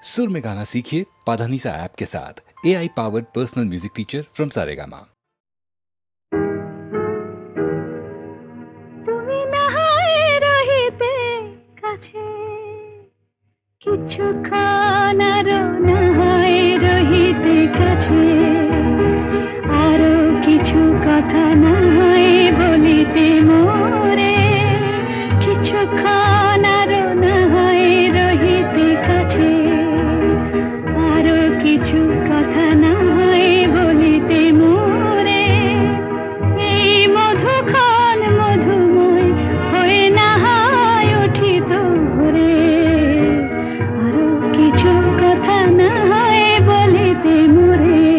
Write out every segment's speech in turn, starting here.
सुर में गाना सीखिए पाधानीसा ऐप के साथ। AI powered personal music teacher from Saregama. কিছুক্ষণ আরো নাহায় রহিতে কাছে, আরো কিছু কথা নাহায় বলিতে মোরে। কিছুক্ষণ আরো নাহায় রহিতে কাছে, আরো কিছু কথা নাহায় বলিতে মোরে। এই মধুক্ষণ মধুময় হয়ে নাহায় উঠিত ভোরে, কিছু কথা না হয় বলিতে মোরে।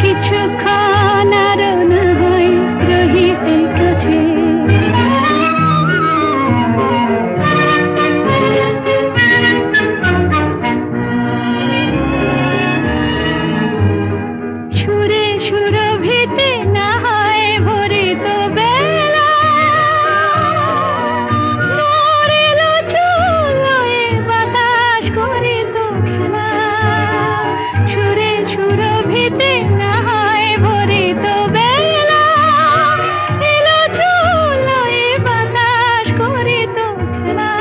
কিছুক্ষণ আরো না হয় রহিতে কাছে, সুরে সুরভিতে না হয় ভরিত বেলা, মরিল চুলোয় বাতাস করিত খেলা। সুরে সুরভিতে না হয় ভরিত বেলা, এলো চুলোয় বাতাস করিত খেলা।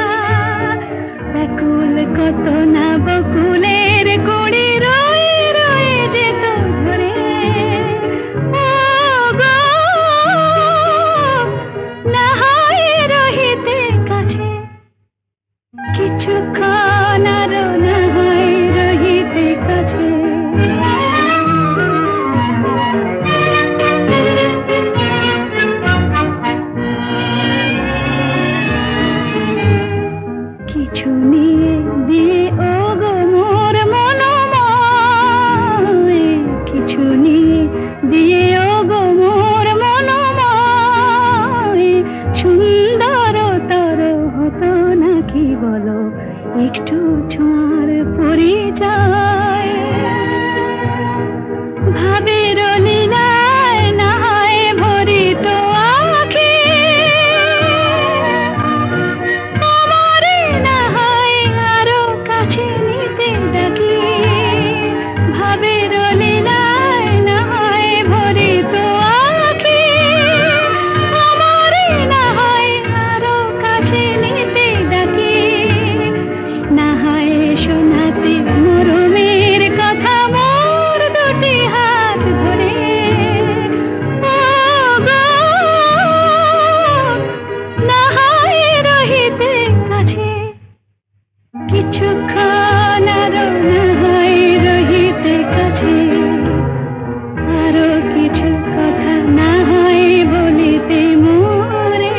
ব্যাকুল কত না বকুলের কুড়ি রয়ে রয়ে যেত ঝরে। ও গো, না হয় রহিতে কাছে, কিছুক্ষণ আরো না হয় রহিতে কাছে। কিছু নিয়ে দিয়ে ও গো মোর মনোময়, কিছু নিয়ে দিয়ে ও গো মোর মনোময়। সুন্দরতর হতো নাকি বলো একটু ছোঁয়ার পরিচয়। ভাবের লীলায় না হয় ভরিত আঁখি, আমারে না হয় আরো কাছে নিতে ডাকি। ভাবের লীলায় না হয় ভরিত আঁখি, আমারে না হয় আরো কাছে নিতে ডাকি। না হয় শোনাতে মরমের কথা মোর দুটি হাত ধরে। ও গো, না হয় রহিতে কাছে, কিছুক্ষণ আরো না হয় রহিতে কাছে। আরো কিছু কথা না হয় বলিতে মোরে।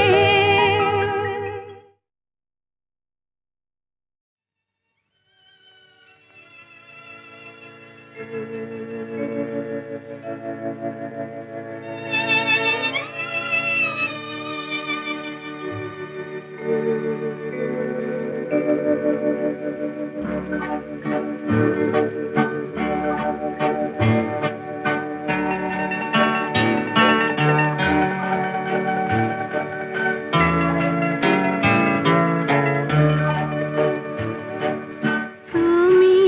তুমি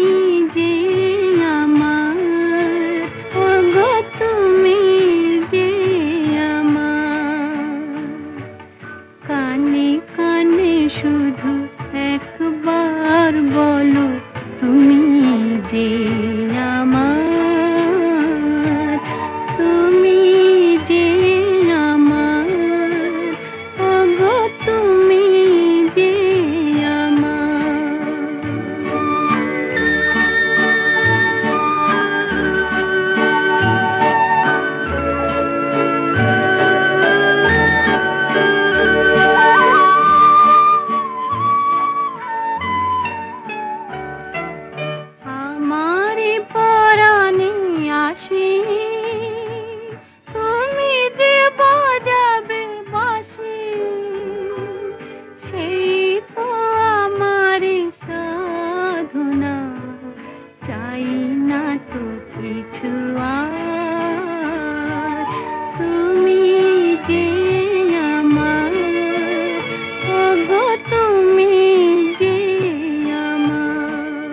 যে আমার, ও গো তুমি যে আমার, কানে কানে শুধু একবার বলো তুমি যে আমার। তুমি যে আমার, ও গো তুমি যে আমার। আমারে পরাণে আসি, তুমি যে বাজাবে বাঁশি, সেই তো আমারে সাধনা। চাই না তো কিছু আর, তুমি যে আমার, ও গো তুমি যে আমার।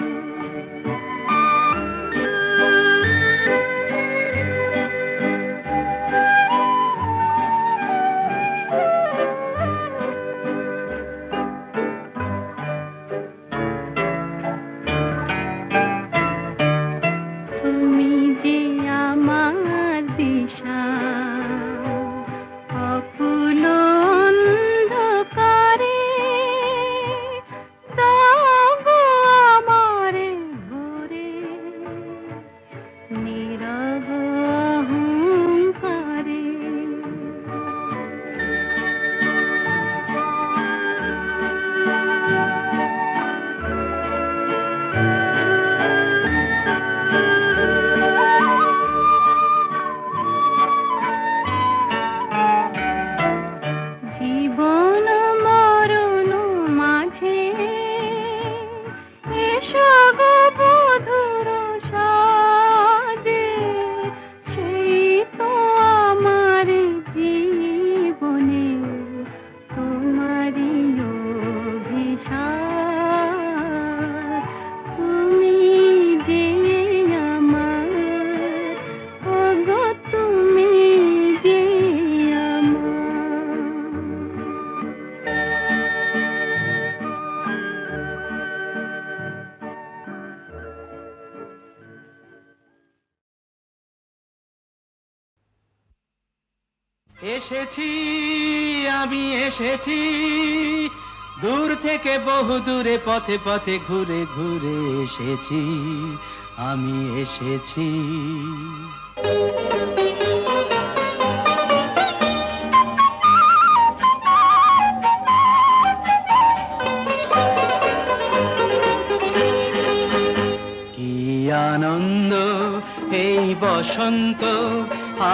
এসেছি, আমি এসেছি, দূর থেকে বহু দূরে পথে পথে ঘুরে ঘুরে এসেছি, আমি এসেছি। কি আনন্দ এই বসন্ত,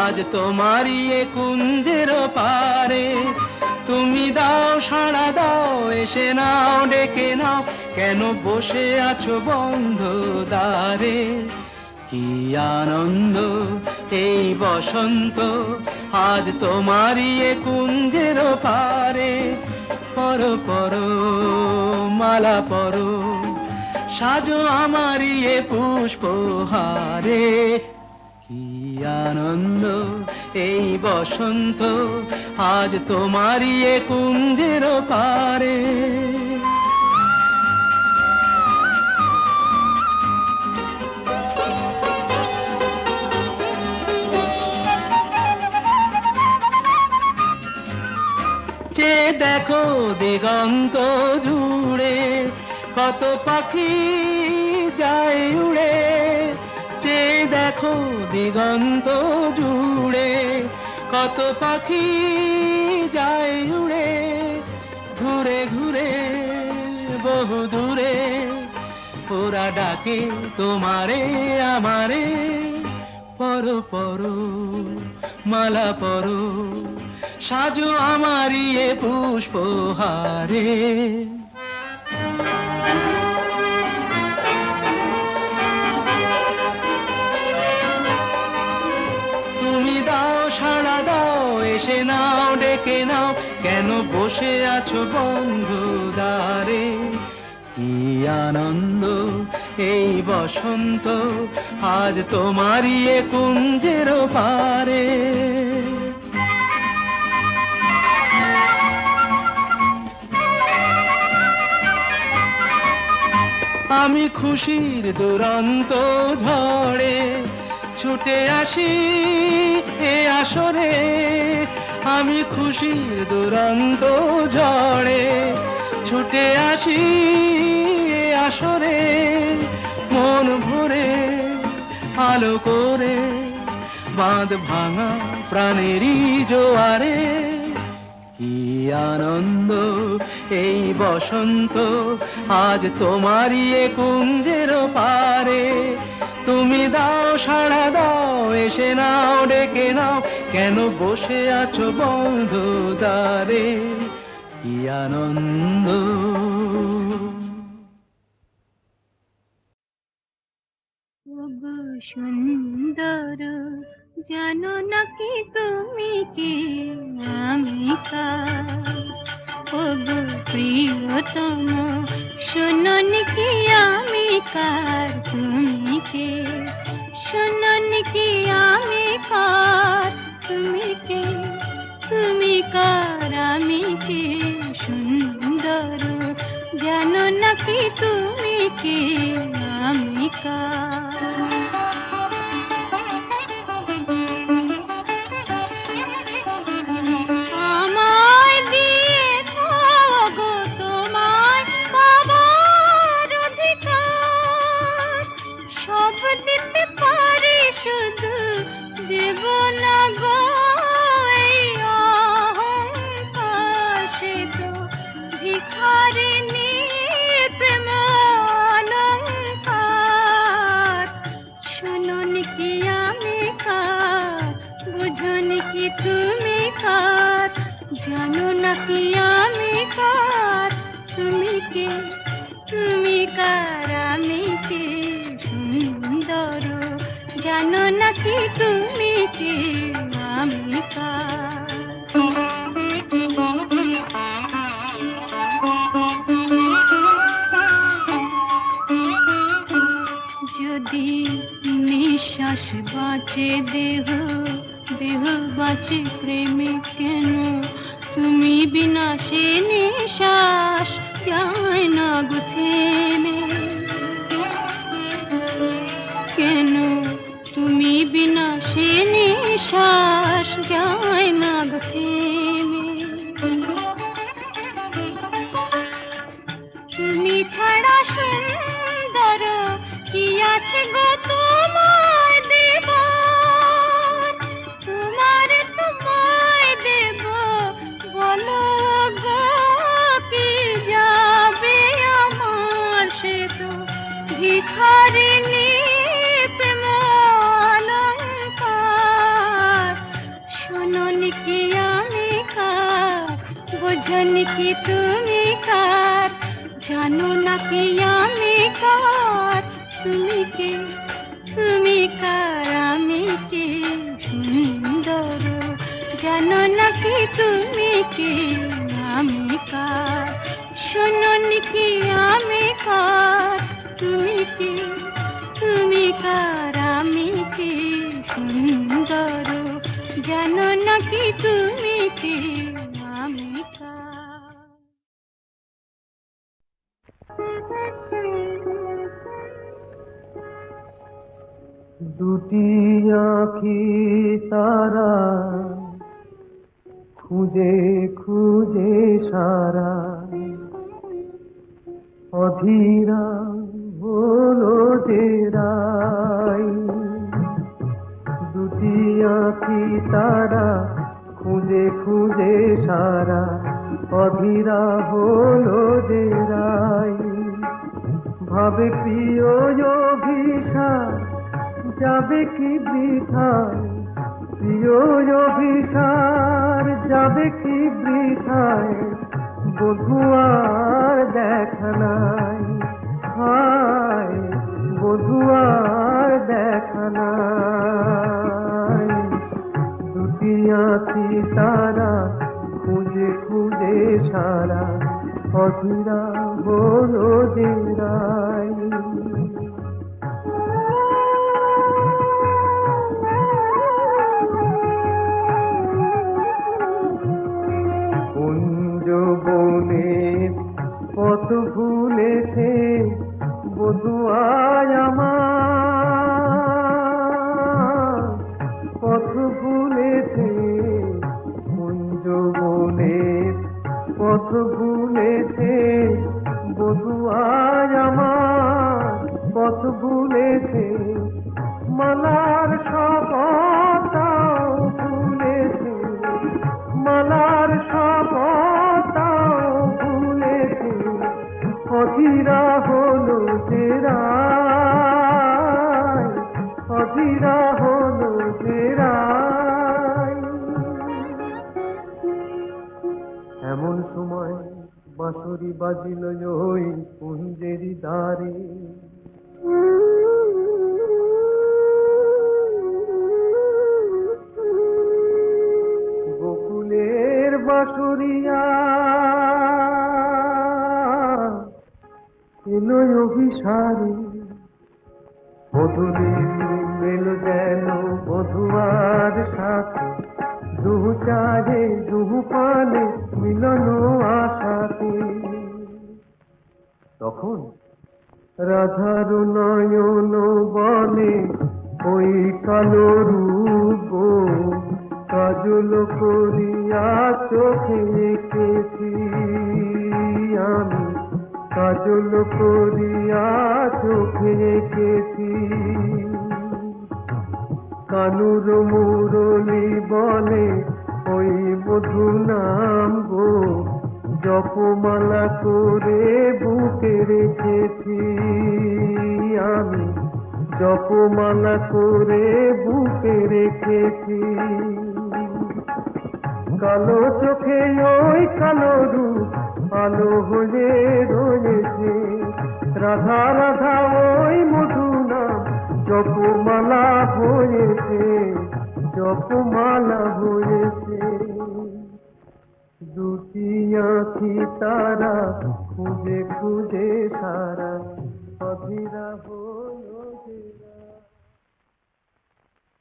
আজ তোমারই এ কুঞ্জের পারে। তুমি দাও সাড়া দাও, এসে নাও ডেকে নাও, কেন বসে আছো বন্ধ দ্বারে। কি আনন্দ এই বসন্ত, আজ তোমারই এ কুঞ্জের পারে। পরো পরো মালা পরো, সাজো আমারই এ পুষ্পহারে। কি আনন্দ এই বসন্ত, আজ তোমারই এ কুঞ্জের পারে। যে দেখো দিগন্ত জুড়ে, কত পাখি যায় উড়ে। যে দেখো দিগন্ত জুড়ে, কত পাখি যায় উড়ে। ঘুরে ঘুরে বহু দূরে, ওরা ডাকে তোমারে আমারে। পরো পরো মালা পরো, সাজো আমারই এ পুষ্পহারে। তুমি দাও সাড়া দাও, এসে নাও ডেকে নাও, কেন বসে আছো বন্ধ দ্বারে। কি আনন্দ এই বসন্ত, আজ তোমারই এ কুঞ্জের পারে। আমি খুশির দুরন্ত ঝড়ে ছুটে আসি এ আসরে। আমি খুশির দুরন্ত ঝড়ে ছুটে আসি এ আসরে। মন ভরে আলো করে, বাঁধ ভাঙা প্রাণেরই জোয়ারে। কি আনন্দ এই বসন্ত, আজ তোমারই এ কুঞ্জের পারে। তুমি দাও সাড়া দাও, এসে নাও ডেকে নাও, কেন বসে আছো বন্ধ দ্বারে। কি আনন্দ। ওগো সুন্দর, জানো নাকি তুমি কে আমি কার? ওগো প্রিয়তম, শোনো নাকি আমি কার তুমি কে? শোনো নাকি আমি কার তুমি কে? তুমি কার আমি কে? সুন্দর, জানো নাকি তুমি কে আমি কার? আমায় দিয়েছ গো তোমায় পাবার অধিকার, সব দিতে পারি শুধু দেব না গো এই অহংকার। সে তো ভিখারিনী প্রেম অলংকার। শুনুন কি আমি কার, বুঝুন কি তুমি কার? জানো নাকি আমি কার তুমি কে? তুমি কার আমি কে? সুন্দর, জানো নাকি তুমি কে আমি কার? যদি নিঃশ্বাস বাঁচে দেহ, দেহ বাঁচে প্রেমে কেন? তুমি বিনা সে নিঃশ্বাস যায় না গো থেমে। কেন তুমি বিনা সে নিঃশ্বাস যায় না গো ভিখারিণী প্রেম অলঙ্কার, শোনোনি কি আমি কার, বোঝনি কি তুমি কার, জানো না কি আমি কার, তুমি কে, তুমি কার, আমি কে, সুন্দর জানো না কি তুমি কে, আমি কার, শোনোনি কি আমি কার, তুমি কে, তুমি কার, আমি কে, সুন্দর জানো না কি তুমি কে, আমি কার। দুটি আঁখি তারা খুঁজে খুঁজে সারা, অধীরা হলো যে রাই। দুটি আঁখি তারা খুঁজে খুঁজে সারা, অধীরা হলো যে রাই। ভাবে প্রিয় অভিসার যাবে কি বৃথায়, প্রিয় অভিসার যাবে কি বৃথায়, বধুয়ার দেখা নাই, হায় বধুয়ার দেখা নাই। দুটি আঁখি তারা খুঁজে খুঁজে সারা, অধীরা হলো যে রাই। বনের পথ ভুলেছে বধুয়ায় আমার, পথ ভুলেছে কুঞ্জ বনের পথ ভুলেছে বধুয়ায় আমার, পথ ভুলেছে মালার শপথটাও ভুলেছে, মালার শপথটাও ভুলেছে, অধীরা হলো যে রাই, অধীরা হলো যে রাই। এমন সময় বাঁশরি বাজিল ওই কুঞ্জেরি দ্বারে, গোকুলের বাঁশরিয়া এলো অভিসারে, বধূরে মেল যেন বধুয়ার সাথে, দুহু চাহে দুহু পানে মিলন আশাতে। তখন রাধার নয়ন বলে ওই কালো রূপ, কাজল করিয়া চোখে এঁকেছি আমি, কাজল করিয়া চোখে এঁকেছি। কানুর মুরলি বলে ওই মধু নাম গো, জপমালা করে বুকে রেখেছি আমি, জপমালা করে বুকে রেখেছি। কালো চোখে ওই কালো রূপ আলো হয়ে রয়েছে, রাধা রাধা ওই মধু নাম জপমালা হয়েছে, জপমালা হয়েছে। দুটি আঁখি তারা খুঁজে খুঁজে সারা, অধীরা হলো যে রাই।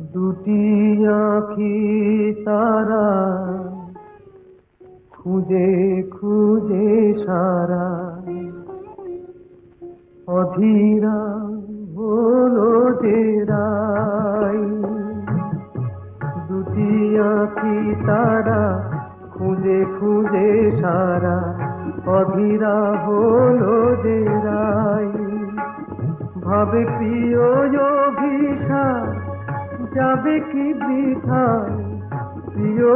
দুটি আঁখি তারা খুঁজে খুঁজে সারা, অধীরা হলো যে রাই। দুটি আঁখি তারা খুঁজে খুঁজে সারা, অধীরা হলো যে রাই। ভাবে প্রিয় অভিসার যাবে কি বৃথায়, প্রিয়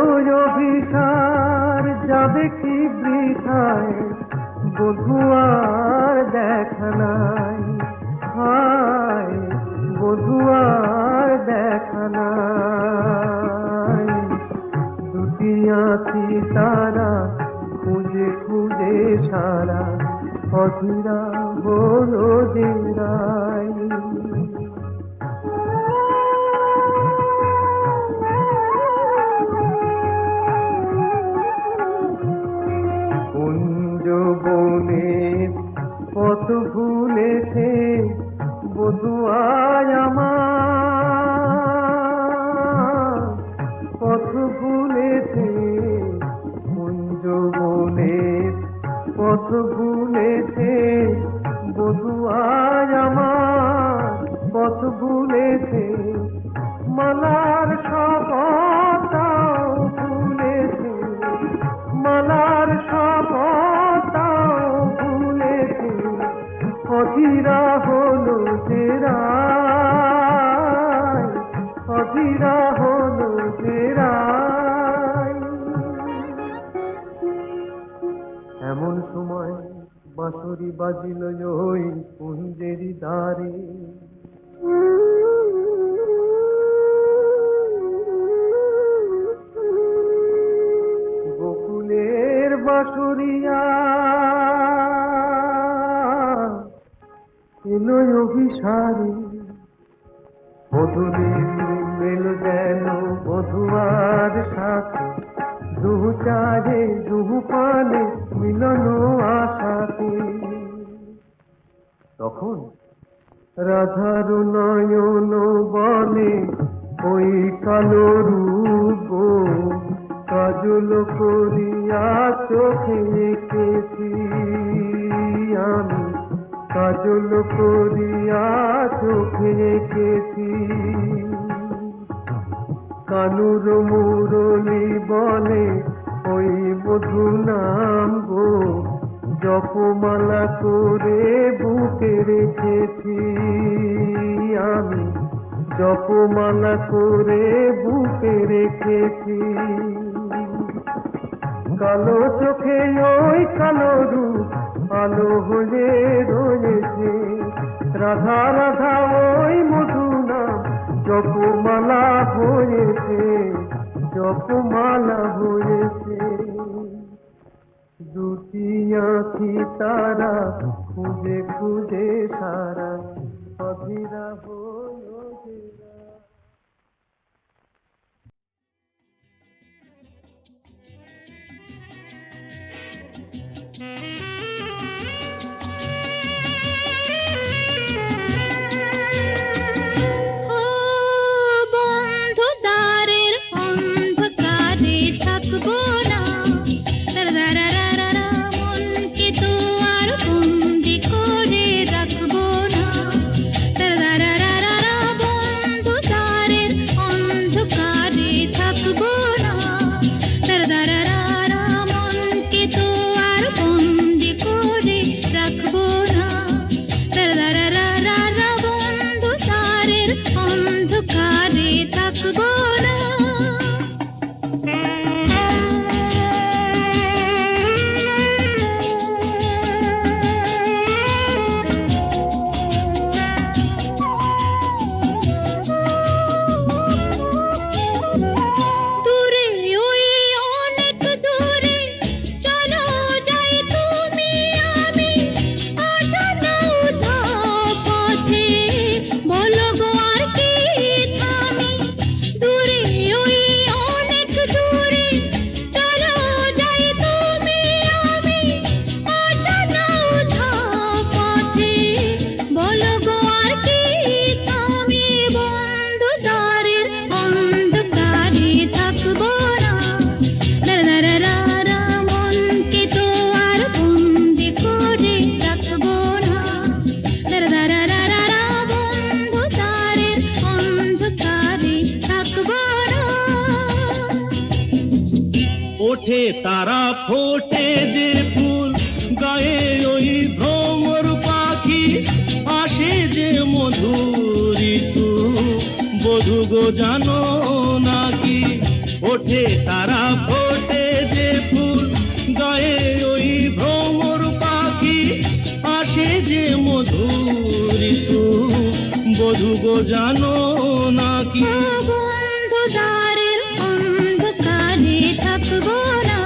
অভিসার যাবে কি বৃথায়, বধূ আর দেখা নাই, হায় বধূ আর দেখা নাই। দুটি আঁখি তারা খুঁজে খুঁজে সারা, অধীরা হলো যে রাই। কুঞ্জ বনের পথ ভুলেছে বধূ আজ আমার, পথ ভুলেছে কুঞ্জ বনের পথ ভুলেছে বধূ আজ আমার, পথ ভুলেছে মালার শপথটাও ভুলেছে, মালার শপথটাও ভুলেছে, অধীরা হলো যে রাই, অধীরা হলো যে রাই। এমন সময় বাঁশরি বাজিল ওই কুঞ্জেরি দ্বারে, গোকুলের বাঁশরিয়া এলো অভিসারে, বধূরে মেলো যেন বধুয়ার সাথে, দুহু চারে দুহু পানে মিলন আশাতে। তখন রাধার নয়ন বলে ওই কালো রূপ, কাজল করিয়া চোখে এঁকেছি আমি, কাজল করিয়া চোখে এঁকেছি। কানুর মুরলি বলে ওই বধূ নাম গো, জপমালা করে বুকে রেখেছি আমি, জপমালা করে বুকে রেখেছি। কালো চোখে ওই কালো রূপ আলো হয়ে রয়েছে, রাধা রাধা ওই মধু নাম জপমালা হয়েছে, জপমালা হয়েছে। দুটি আঁখি তারা খুঁজে খুঁজে সারা, অধীরা হলো যে রাই। ও বন্ধু দ্বারের অন্ধকারে থাকবো না, রারারারারা মনকে তো আর বন্দি করে রাখবো না, রারারারারা বন্ধু দ্বারের অন্ধকারে থাকবো না, রারারারারা মনকে তো আর বন্দি করে রাখবো না, রারারারারা বন্ধু দ্বারের অন্ধকারে থাকবো না। দূরে ওই অনেক দূরে চলো যাই তুমি আমি, অজানা উধাও পথে বলো গো আর কি থামি। দূরে ওই অনেক দূরে চলো যাই তুমি আমি, অজানা উধাও পথে বলো গো আর কি থামি। বন্ধু দ্বারের অন্ধকারে থাকবো না, রারারারা মনকে তো আর বন্দি করে রাখবো না, রারারারারা বন্ধু দ্বারের অন্ধকারে থাকবো না। ওঠে তারা ফোটে যে ফুল, গায়ে ওই ভ্রমর পাখি, আসে যে মধুর ঋতু, বধূ গো জানো নাকি। ওঠে তারা ফোটে যে ফুল গায়ে ওই ভ্রমর পাখি আসে যে মধুর ঋতু বধূ গো জানো নাকি বন্ধু দ্বারের অন্ধকারে থাকবো না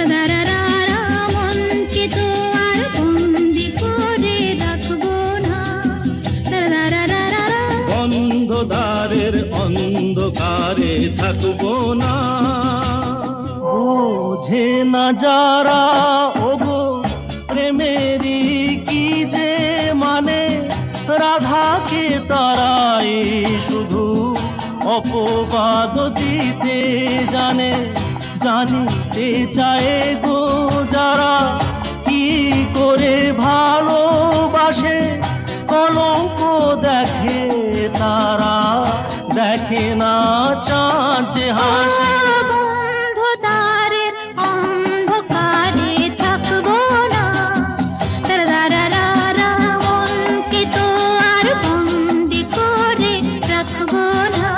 দারারারা মনকে তো আর বন্দি করে রাখবো না দারারারা বন্ধ দ্বারের অন্ধকারে থাকবো না বোঝে না যারা ওগো প্রেমেরই কি যে মানে রাধাকে তারাই শুধু অপবাদ দিতে জানে জানিতে চায় গো যারা কি করে ভালোবাসে কলঙ্ক দেখে তারা দেখে না চাঁদ যে হাসে বন্ধু দ্বারের অন্ধকারে থাকবো না দারারারা মনকে তো আর বন্দি করে রাখবো না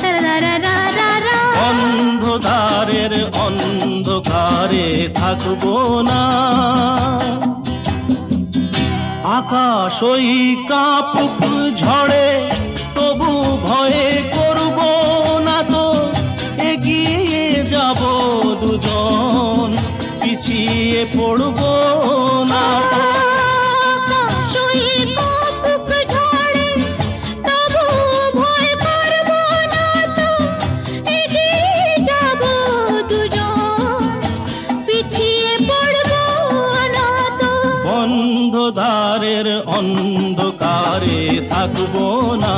দারারারা অন্ধকারের অন্ধকারে থাকবো না আকাশ ওই কাপুক ঝড়ে তবু ভয়ে করব না তো এগিয়ে যাব দুজন পিছিয়ে পড়ব না তো বন্ধদ্বারের অন্ধকারে থাকবো না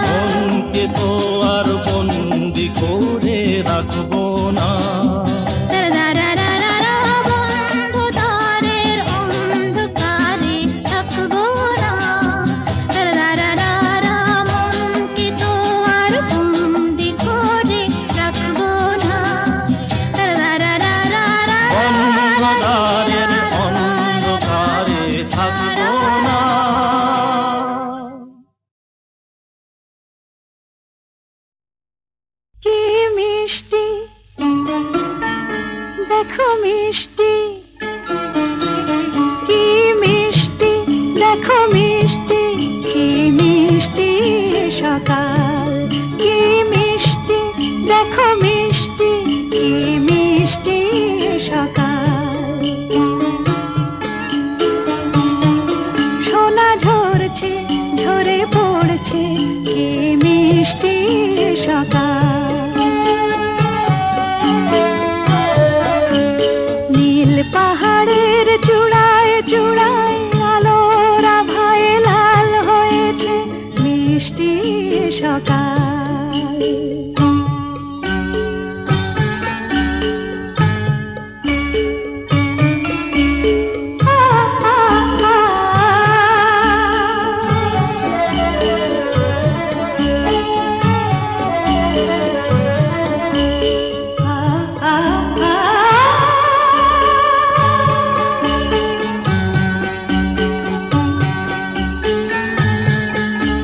মনকে তো আর বন্দি করে রাখবো না বন্ধুদ্বারের অন্ধকারে থাকবো না মনকে তো আর বন্দি করে রাখবো না বন্ধদ্বারের অন্ধকারে থাকবো না কি মিষ্টি দেখো মিষ্টি কি মিষ্টি দেখো মিষ্টি কি মিষ্টি সকাল কি মিষ্টি দেখো মিষ্টি কি মিষ্টি সকাল সোনা ঝরছে ঝরে পড়ছে কি মিষ্টি সকাল নীল পাহাড়ের চূড়ায় চূড়ায় আলোর আভায় লাল হয়েছে মিষ্টি সকাল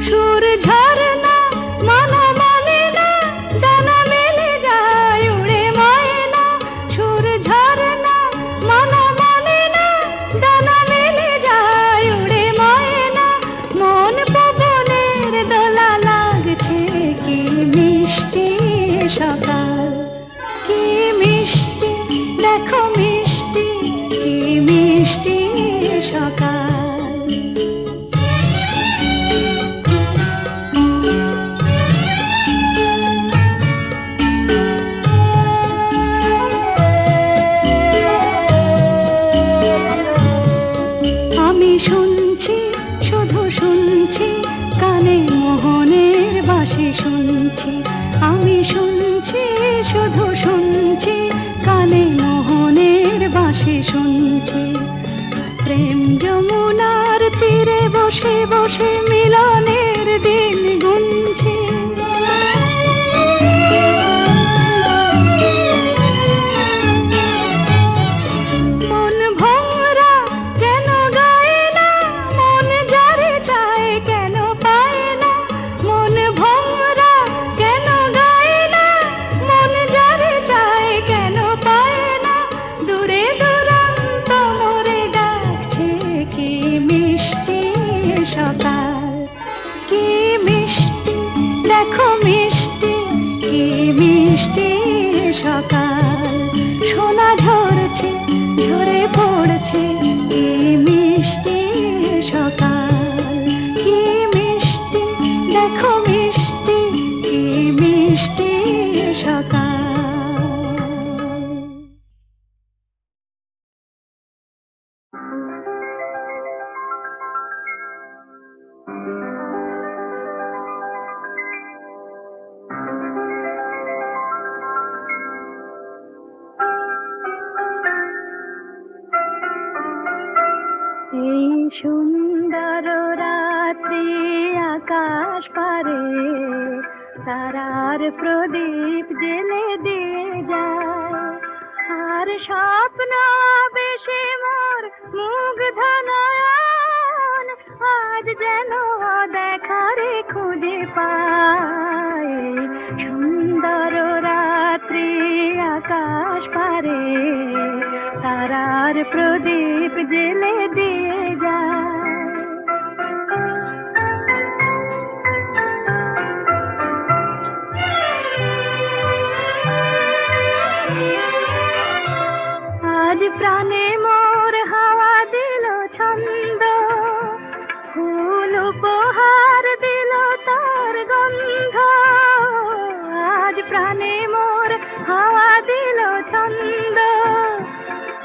সুর ঝরনা মনা মানে না ডানা মেলে যায় উড়ে ময়না সুর ঝরনা মনা মানে না ডানা মেলে যায় উড়ে ময়না মন পবনের দোলা লাগছে কি মিষ্টি সকাল কি মিষ্টি দেখো মিষ্টি কি মিষ্টি সকাল আমি শুনছি শুধু শুনছি কানে মোহনের বাঁশি শুনছি আমি শুনছি শুধু শুনছি কানে মোহনের বাঁশি শুনছি প্রেম যমুনার তীরে বসে বসে মিলনের দিন গুনছি মন ভোরা কেন গায় না মন যারে চায় কেন পায় না মন ভোরা কেন সকাল সোনা ঝরছে ঝরে পড়ছে কি মিষ্টি সকাল কি মিষ্টি দেখো মিষ্টি কি মিষ্টি সকাল এই সুন্দর রাত্রি আকাশ পারে তারার প্রদীপ জেলে দিয়ে যায় আর স্বপ্ন বেশি মোর মুগ্ধ নয়ন আজ যেন দেখারে খুঁজে পায় সুন্দর রাত্রি আকাশ পারে তারার প্রদীপ জেলে দিয়ে যায় আজ প্রাণে মোর হাওয়া দিল ছন্দ ফুল উপহার দিল তার গন্ধ আজ প্রাণে মোর হাওয়া দিল ছন্দ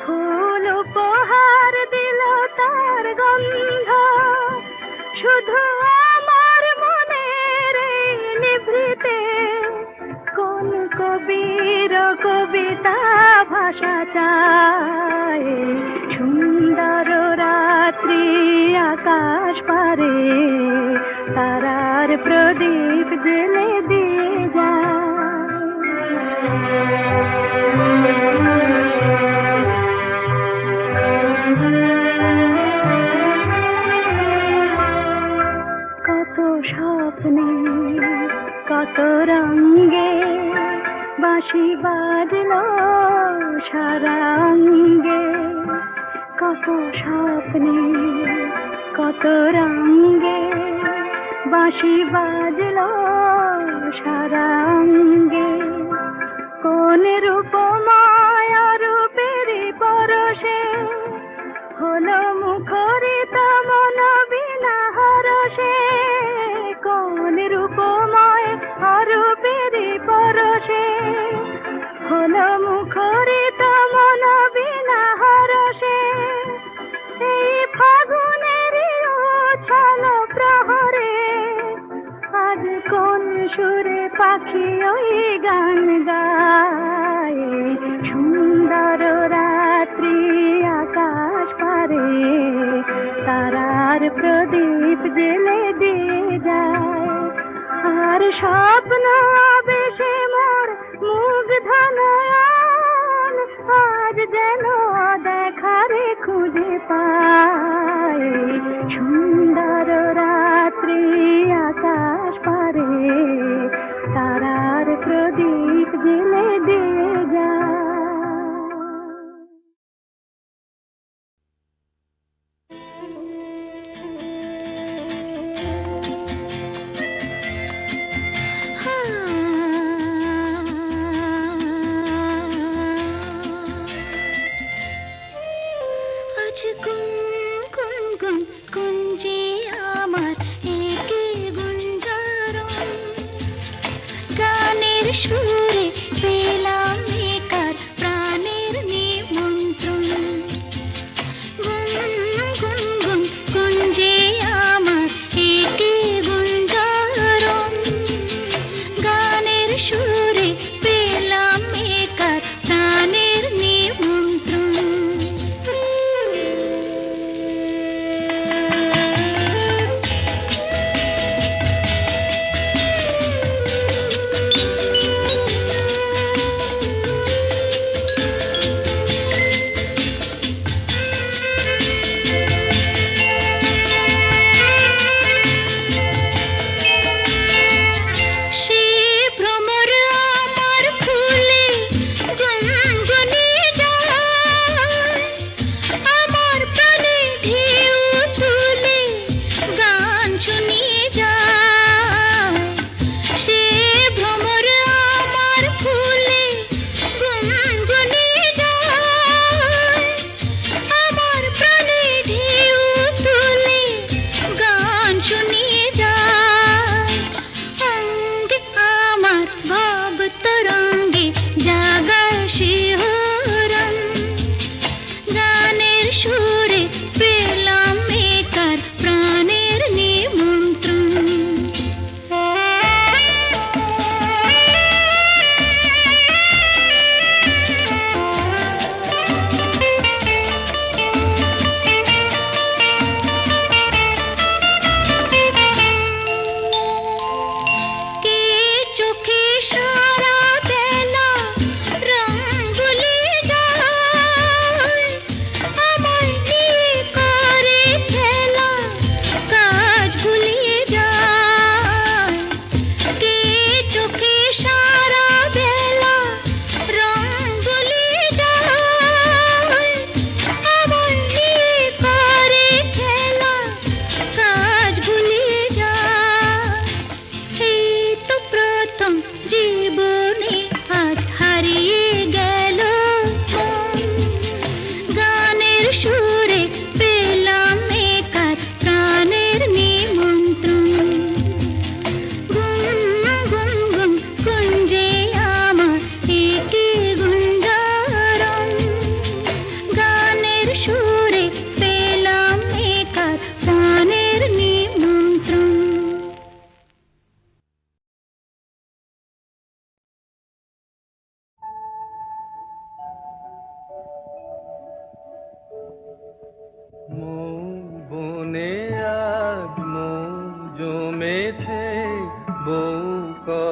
ফুল উপহার দিল তার গন্ধ শুধু আমার মনের এই নিভৃতে কোন কবির কবিতা ভাষা চায় সুন্দর রাত্রি আকাশ পারে তারার প্রদীপ জেলে দিয়ে কত স্বপ্নে কত রঙে বাঁশি বাজলো সারা অঙ্গে কত স্বপ্নে কত রঙে বাঁশি বাজলো সারা অঙ্গে কোন রূপময় রূপের পরশে হলো মুখরিত মন বিনা হরষে কোন রূপময় অরূপের পরশে হলো মুখরিত মন বিনা হরষে এই ফাগুনের উচ্ছল প্রহরে আজ কোন সুরে পাখি ওই গান গায় সুন্দর রাত্রি আকাশ পারে তারার প্রদীপ জেলে দিয়ে যায় আর স্বপ্ন বেশে মোর মুগ্ধ নয়ন আজ যেন দেখারে খুঁজে পায় সুন্দর রাত্রি আকাশ পারে তারার প্রদীপ জেলে দিয়ে যায়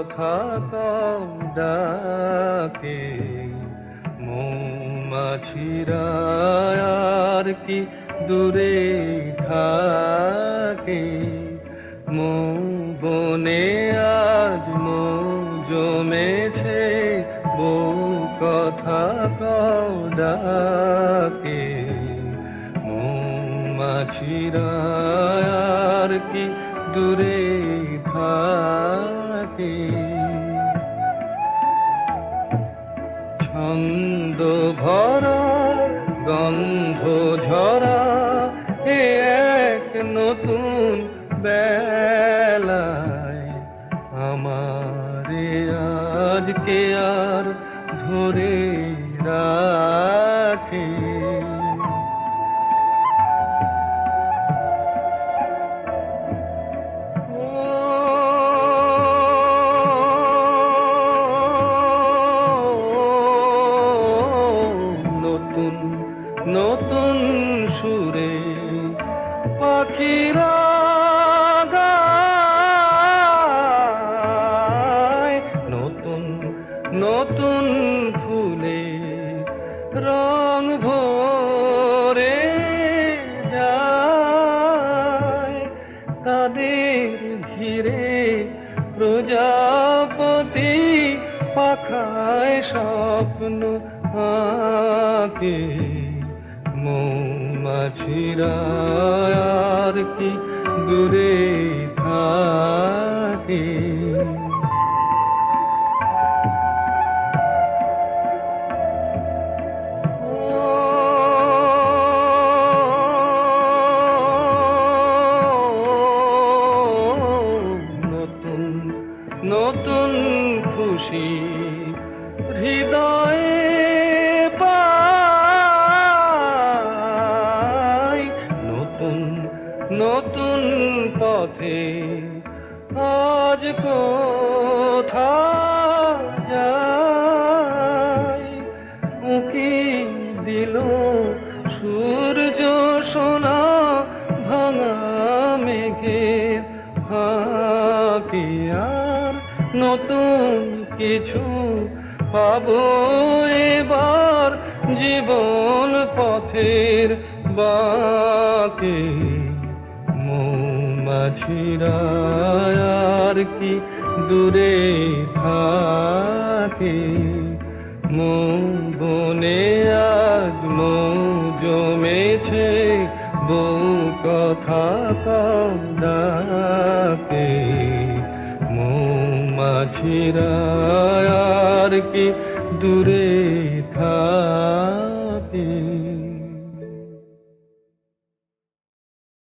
কথা কম ডাকে মৌমাছিরা আর কি দূরে থাকে মৌ বনে আজ মৌ জমেছে বউ কথা কও ডাকে মৌমাছিরা আর কি দূরে থাকে ছন্দ ভরা গন্ধ ঝরা এ এক নতুন বেলায় আমারে আজকে আর ধরে রাখে নতুন নতুন সুরে পাখিরা গায় নতুন নতুন ফুলে রং ভরে যায় তাদের ঘিরে প্রজাপতি পাখায় স্বপ্ন আঁকে মৌমাছিরা আর কি দূরে থাকে নতুন নতুন খুশি হৃদয়ে পাই নতুন নতুন পথে আজ কোথা যাই উকি দিল সূর্য সোনা ভাঙা মেঘের ফাঁকে আর নতুন কিছু পাবো এবার জীবন পথের বাঁকে মৌমাছিরা আর কি দূরে থাকে মৌ বনে আজ মৌ জমেছে বউ কথা কম ডাকে মৌমাছিরা আর কি দূরে থাকে